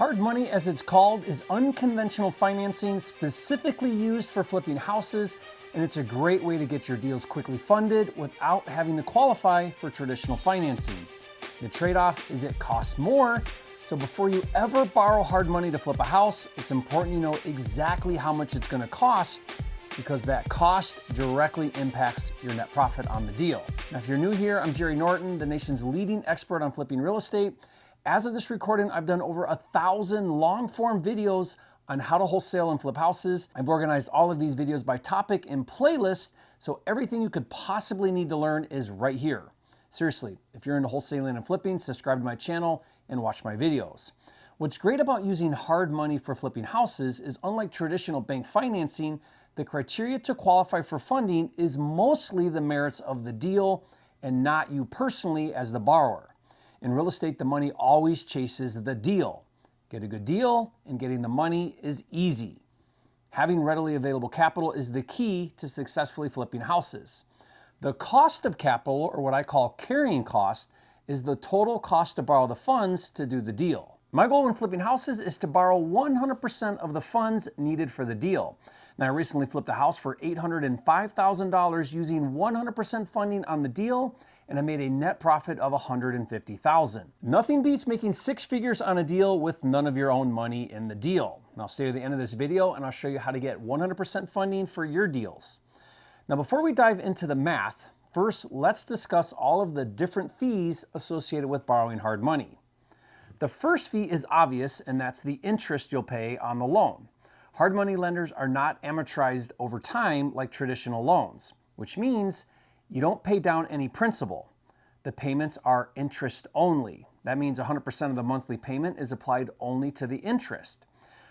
Hard money, as it's called, is unconventional financing specifically used for flipping houses, and it's a great way to get your deals quickly funded without having to qualify for traditional financing. The trade-off is it costs more, so before you ever borrow hard money to flip a house, it's important you know exactly how much it's going to cost, because that cost directly impacts your net profit on the deal. Now, if you're new here, I'm Jerry Norton, the nation's leading expert on flipping real estate. As of this recording, I've done over 1,000 long-form videos on how to wholesale and flip houses. I've organized all of these videos by topic in playlists, so everything you could possibly need to learn is right here. Seriously, if you're into wholesaling and flipping, subscribe to my channel and watch my videos. What's great about using hard money for flipping houses is, unlike traditional bank financing, the criteria to qualify for funding is mostly the merits of the deal and not you personally as the borrower. In real estate, the money always chases the deal. Get a good deal, and getting the money is easy. Having readily available capital is the key to successfully flipping houses. The cost of capital, or what I call carrying cost, is the total cost to borrow the funds to do the deal. My goal when flipping houses is to borrow 100% of the funds needed for the deal. Now, I recently flipped a house for $805,000 using 100% funding on the deal, and I made a net profit of $150,000. Nothing beats making six figures on a deal with none of your own money in the deal. Now, stay to the end of this video and I'll show you how to get 100% funding for your deals. Now, before we dive into the math, first let's discuss all of the different fees associated with borrowing hard money. The first fee is obvious, and that's the interest you'll pay on the loan. Hard money lenders are not amortized over time like traditional loans, which means you don't pay down any principal. The payments are interest only. That means 100% of the monthly payment is applied only to the interest.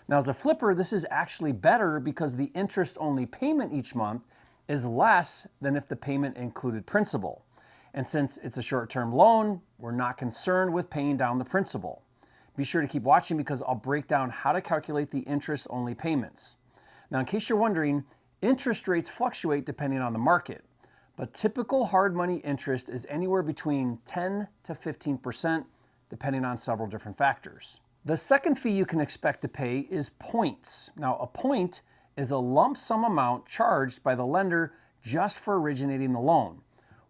Now, as a flipper, this is actually better because the interest only payment each month is less than if the payment included principal. And since it's a short-term loan, we're not concerned with paying down the principal. Be sure to keep watching because I'll break down how to calculate the interest-only payments. Now, in case you're wondering, interest rates fluctuate depending on the market, but typical hard money interest is anywhere between 10 to 15%, depending on several different factors. The second fee you can expect to pay is points. Now, a point is a lump sum amount charged by the lender just for originating the loan.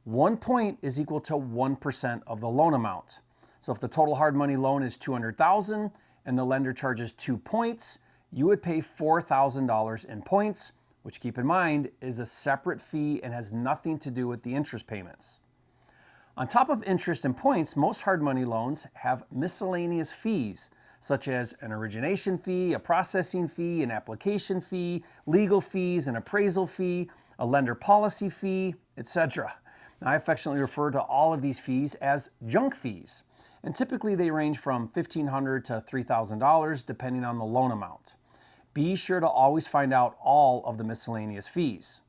1 point is equal to 1% of the loan amount. So if the total hard money loan is $200,000 and the lender charges 2 points, you would pay $4,000 in points, which, keep in mind, is a separate fee and has nothing to do with the interest payments. On top of interest and points, most hard money loans have miscellaneous fees, such as an origination fee, a processing fee, an application fee, legal fees, an appraisal fee, a lender policy fee, etc. Now, I affectionately refer to all of these fees as junk fees, and typically they range from $1,500 to $3,000 depending on the loan amount. Be sure to always find out all of the miscellaneous fees.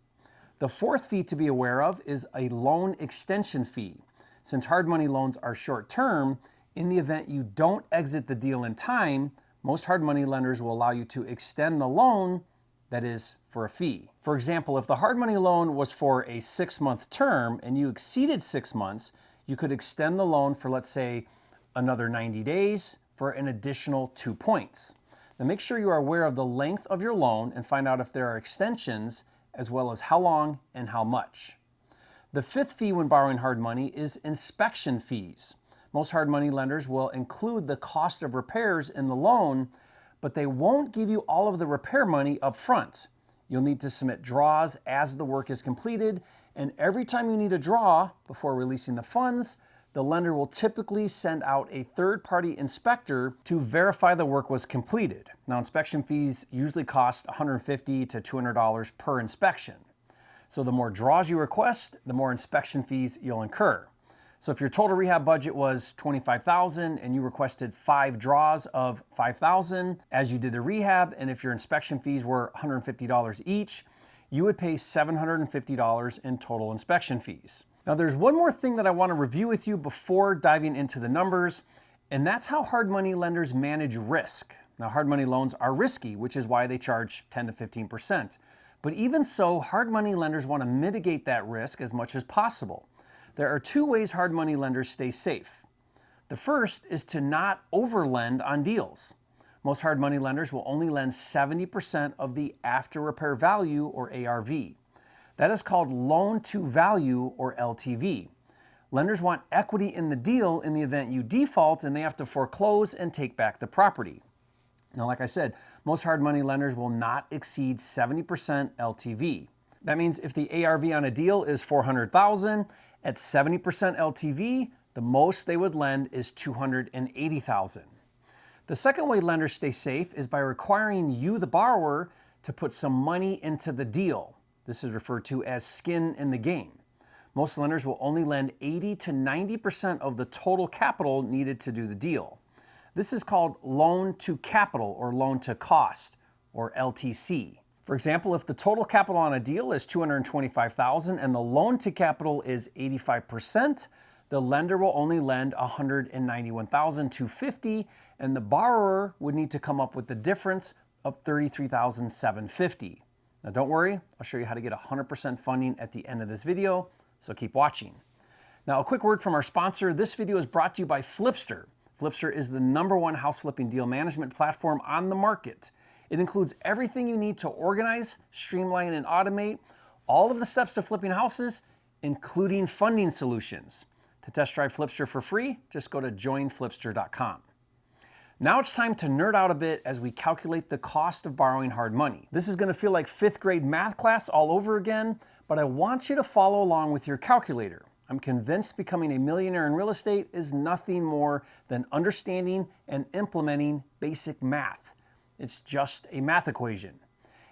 The fourth fee to be aware of is a loan extension fee. Since hard money loans are short-term, in the event you don't exit the deal in time, most hard money lenders will allow you to extend the loan, that is, for a fee. For example, if the hard money loan was for a 6-month term and you exceeded 6 months, you could extend the loan for, let's say, another 90 days for an additional 2 points. Now, make sure you are aware of the length of your loan and find out if there are extensions, as well as how long and how much. The fifth fee when borrowing hard money is inspection fees. Most hard money lenders will include the cost of repairs in the loan, but they won't give you all of the repair money up front. You'll need to submit draws as the work is completed, and every time you need a draw before releasing the funds, the lender will typically send out a third-party inspector to verify the work was completed. Now, inspection fees usually cost $150 to $200 per inspection. So the more draws you request, the more inspection fees you'll incur. So if your total rehab budget was $25,000 and you requested 5 draws of $5,000 as you did the rehab, and if your inspection fees were $150 each, you would pay $750 in total inspection fees. Now, there's one more thing that I want to review with you before diving into the numbers, and that's how hard money lenders manage risk. Now, hard money loans are risky, which is why they charge 10 to 15%. But even so, hard money lenders want to mitigate that risk as much as possible. There are 2 ways hard money lenders stay safe. The first is to not overlend on deals. Most hard money lenders will only lend 70% of the after repair value, or ARV. That is called loan to value, or LTV. Lenders want equity in the deal in the event you default and they have to foreclose and take back the property. Now, like I said, most hard money lenders will not exceed 70% LTV. That means if the ARV on a deal is $400,000, at 70% LTV, the most they would lend is $280,000. The second way lenders stay safe is by requiring you, the borrower, to put some money into the deal. This is referred to as skin in the game. Most lenders will only lend 80 to 90% of the total capital needed to do the deal. This is called loan to capital, or loan to cost, or LTC. For example, if the total capital on a deal is $225,000 and the loan to capital is 85%, the lender will only lend $191,250, and the borrower would need to come up with the difference of $33,750. Now don't worry, I'll show you how to get 100% funding at the end of this video, so keep watching. Now a quick word from our sponsor. This video is brought to you by Flipster. Flipster is the #1 house flipping deal management platform on the market. It includes everything you need to organize, streamline, and automate all of the steps to flipping houses, including funding solutions. To test drive Flipster for free, just go to joinflipster.com. Now it's time to nerd out a bit as we calculate the cost of borrowing hard money. This is going to feel like 5th grade math class all over again, but I want you to follow along with your calculator. I'm convinced becoming a millionaire in real estate is nothing more than understanding and implementing basic math. It's just a math equation.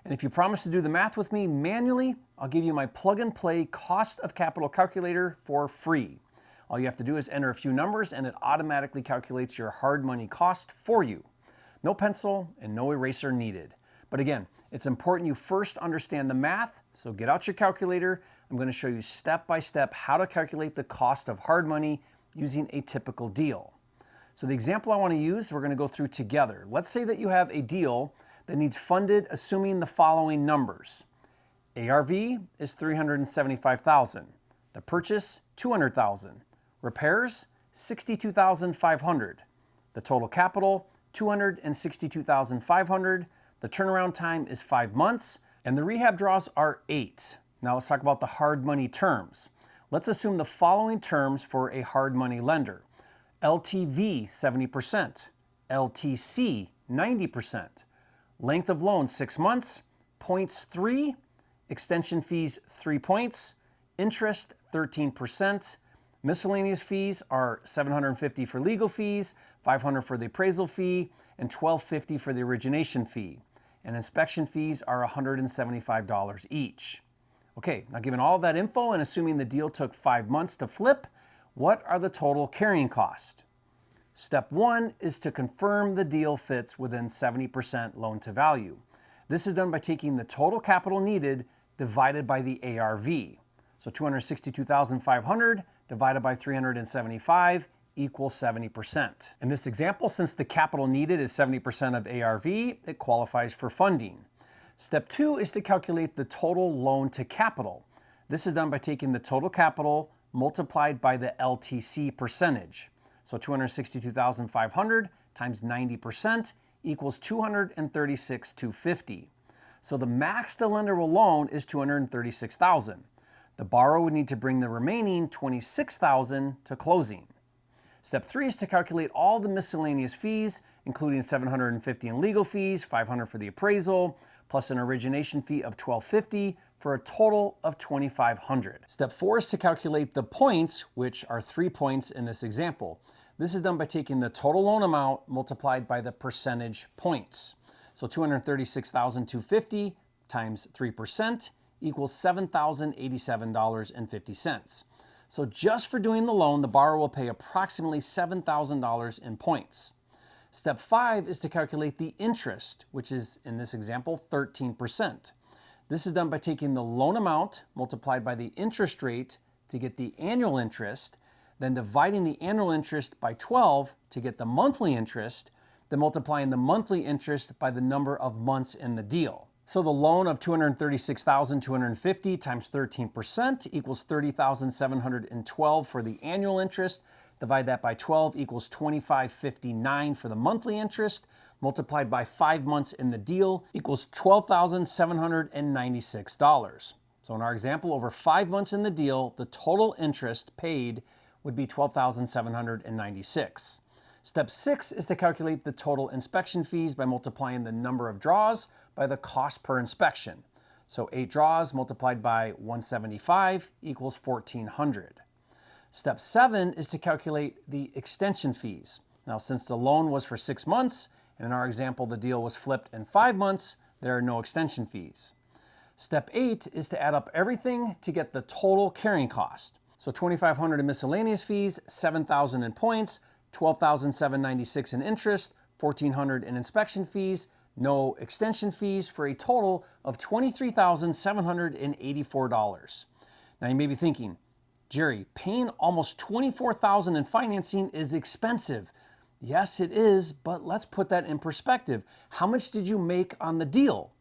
And if you promise to do the math with me manually, I'll give you my plug and play cost of capital calculator for free. All you have to do is enter a few numbers and it automatically calculates your hard money cost for you. No pencil and no eraser needed. But again, it's important you first understand the math, so get out your calculator. I'm going to show you step by step how to calculate the cost of hard money using a typical deal. So the example I want to use, we're going to go through together. Let's say that you have a deal that needs funded assuming the following numbers. ARV is $375,000. The purchase, $200,000. Repairs, $62,500. The total capital, $262,500. The turnaround time is 5 months, and the rehab draws are 8. Now let's talk about the hard money terms. Let's assume the following terms for a hard money lender. LTV 70%, LTC 90%, length of loan 6 months, points 3, extension fees 3 points, interest 13%, miscellaneous fees are $750 for legal fees, $500 for the appraisal fee, and $1,250 for the origination fee. And inspection fees are $175 each. Okay, now given all that info and assuming the deal took 5 months to flip, what are the total carrying costs? Step 1 is to confirm the deal fits within 70% loan to value. This is done by taking the total capital needed divided by the ARV. So $262,500 divided by 375 equals 70%. In this example, since the capital needed is 70% of ARV, it qualifies for funding. Step 2 is to calculate the total loan to capital. This is done by taking the total capital multiplied by the LTC percentage. So $262,500 times 90% equals $236,250. So the max the lender will loan is $236,000. The borrower would need to bring the remaining $26,000 to closing. Step 3 is to calculate all the miscellaneous fees, including $750 in legal fees, $500 for the appraisal, plus an origination fee of $1,250 for a total of $2,500. Step 4 is to calculate the points, which are 3 points in this example. This is done by taking the total loan amount multiplied by the percentage points. So $236,250 times 3% equals $7,087.50. So just for doing the loan, the borrower will pay approximately $7,000 in points. Step 5 is to calculate the interest, which is, in this example, 13%. This is done by taking the loan amount multiplied by the interest rate to get the annual interest, then dividing the annual interest by 12 to get the monthly interest, then multiplying the monthly interest by the number of months in the deal. So the loan of $236,250 times 13% equals $30,712 for the annual interest. Divide that by 12 equals $2,559 for the monthly interest. multiplied by 5 months in the deal equals $12,796. So in our example, over 5 months in the deal, the total interest paid would be $12,796. Step 6 is to calculate the total inspection fees by multiplying the number of draws by the cost per inspection. So 8 draws multiplied by 175 equals $1,400. Step 7 is to calculate the extension fees. Now, since the loan was for 6 months, and in our example, the deal was flipped in 5 months, there are no extension fees. Step 8 is to add up everything to get the total carrying cost. So $2,500 in miscellaneous fees, $7,000 in points, $12,796 in interest, $1,400 in inspection fees, no extension fees, for a total of $23,784. Now you may be thinking, Jerry, paying almost $24,000 in financing is expensive. Yes, it is, but let's put that in perspective. How much did you make on the deal?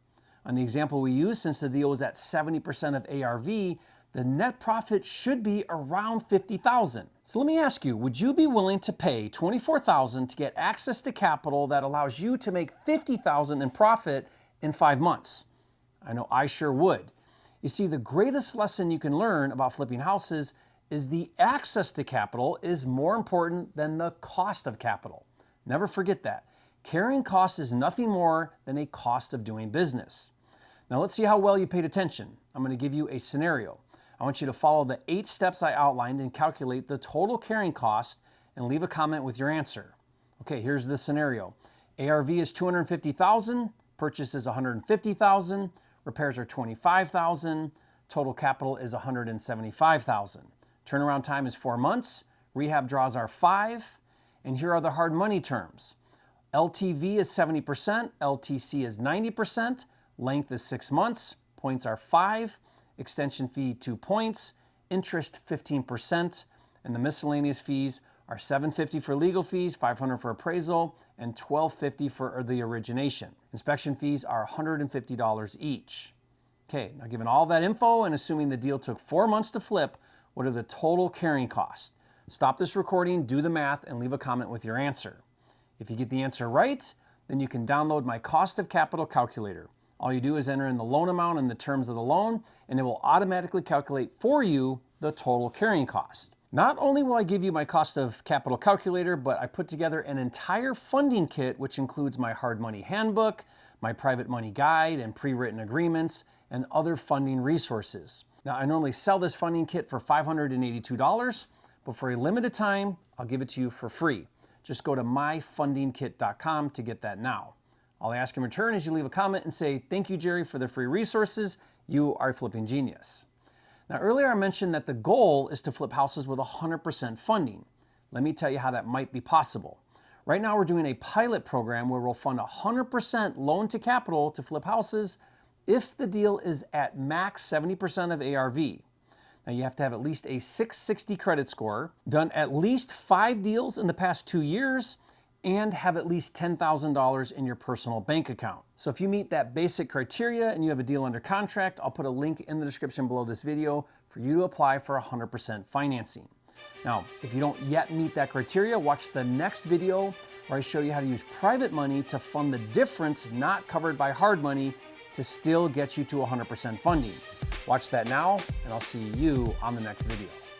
On the example we used, since the deal was at 70% of ARV, the net profit should be around $50,000. So let me ask you, would you be willing to pay $24,000 to get access to capital that allows you to make $50,000 in profit in 5 months? I know I sure would. You see, the greatest lesson you can learn about flipping houses is the access to capital is more important than the cost of capital. Never forget that. Carrying cost is nothing more than a cost of doing business. Now let's see how well you paid attention. I'm going to give you a scenario. I want you to follow the 8 steps I outlined and calculate the total carrying cost and leave a comment with your answer. Okay, here's the scenario. ARV is $250,000, purchase is $150,000, repairs are $25,000, total capital is $175,000. Turnaround time is 4 months, rehab draws are 5, and here are the hard money terms. LTV is 70%, LTC is 90%, length is 6 months, points are 5, extension fee 2 points, interest 15%, and the miscellaneous fees are $750 for legal fees, $500 for appraisal, and $1,250 for the origination. Inspection fees are $150 each. Okay, now given all that info and assuming the deal took 4 months to flip, what are the total carrying costs? Stop this recording, do the math, and leave a comment with your answer. If you get the answer right, then you can download my cost of capital calculator. All you do is enter in the loan amount and the terms of the loan, and it will automatically calculate for you the total carrying cost. Not only will I give you my cost of capital calculator, but I put together an entire funding kit, which includes my hard money handbook, my private money guide, and pre-written agreements, and other funding resources. Now, I normally sell this funding kit for $582, but for a limited time, I'll give it to you for free. Just go to myfundingkit.com to get that now. All I ask in return is you leave a comment and say, "Thank you, Jerry, for the free resources. You are a flipping genius." Now, earlier I mentioned that the goal is to flip houses with 100% funding. Let me tell you how that might be possible. Right now, we're doing a pilot program where we'll fund 100% loan to capital to flip houses if the deal is at max 70% of ARV. Now, you have to have at least a 660 credit score, done at least 5 deals in the past 2 years, and have at least $10,000 in your personal bank account. So if you meet that basic criteria and you have a deal under contract, I'll put a link in the description below this video for you to apply for 100% financing. Now, if you don't yet meet that criteria, watch the next video where I show you how to use private money to fund the difference not covered by hard money to still get you to 100% funding. Watch that now, and I'll see you on the next video.